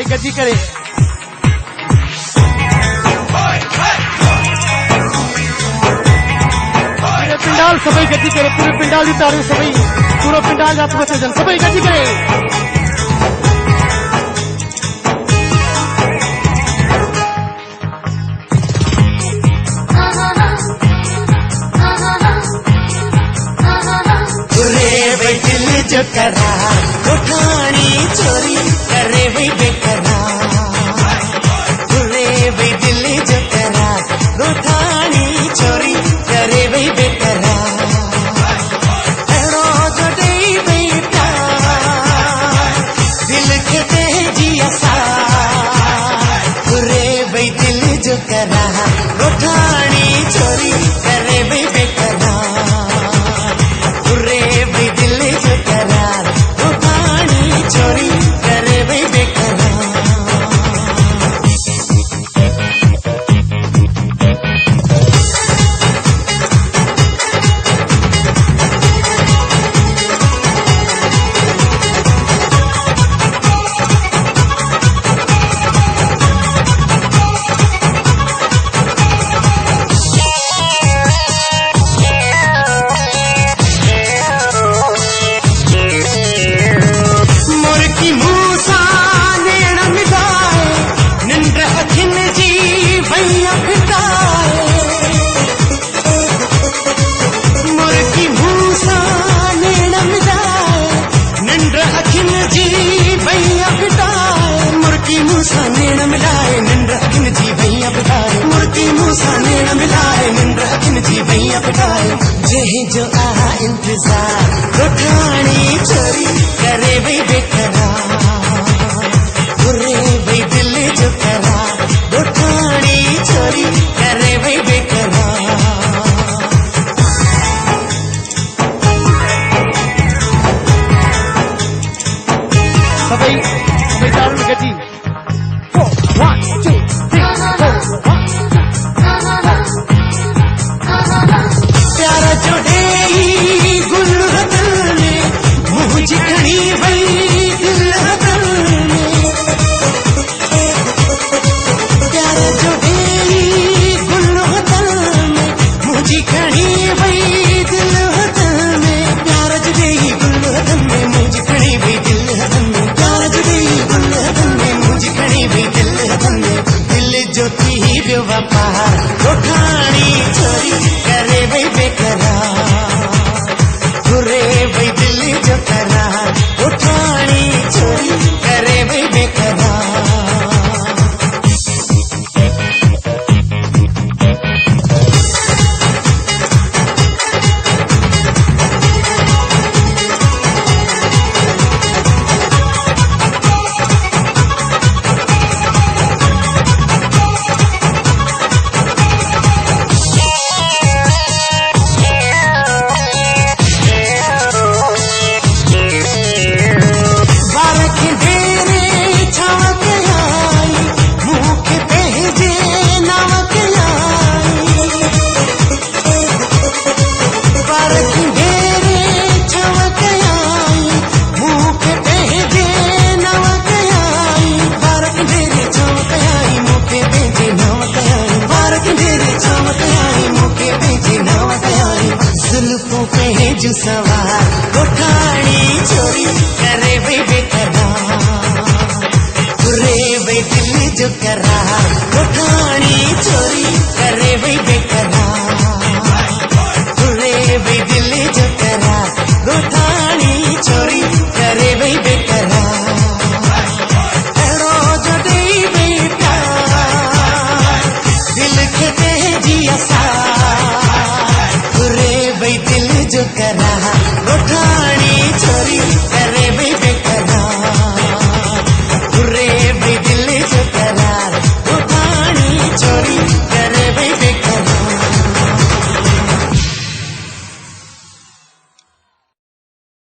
गति करे पिंडाल सबै गति करे पूरे पिंडाल उतारे सबै पूरा पिंडाल जात बचे जन सबै गति करे दिल जो करा उठानी चोरी करे वही बेकरा भाई दिल जो करा उठानी चोरी करे वही बेकरा बेटा दिल के जिया सा भाई दिल जो करा उठानी चोरी करे वही बेकरा चोरी करे भाई बेकरा मिलाए निंद्र अखिन जी भैया पिटाए मुर्गी मूसा नेण मिलाए निंद्र अखिन जी भैया पिटाए जही जो आहा इंतजार उठानी चोरी करे भाई बेकरा भाई दिल जो करा उठानी चोरी करे भाई बेकरा सबै चारों गति 1 2 3 प्यारा जोड़े गुल हदल में मुझ खड़ी वही दिल हदल में प्यारा जोड़े गुल हदल में मुझ खड़ी वही दिल हदल में प्यारा जोड़े गुल हदल में मुझ खड़ी वही दिल हदल में प्यारा जोड़े गुल हदल में मुझ खड़ी वही दिल हदल में दिल जो की बेवफा उठानी चोरी करे भाई बेकरा भाई दिल जो करा उठानी चोरी करे भाई बेकरा सवार उठानी चोरी करे भाई बेकरा भाई दिल जो करा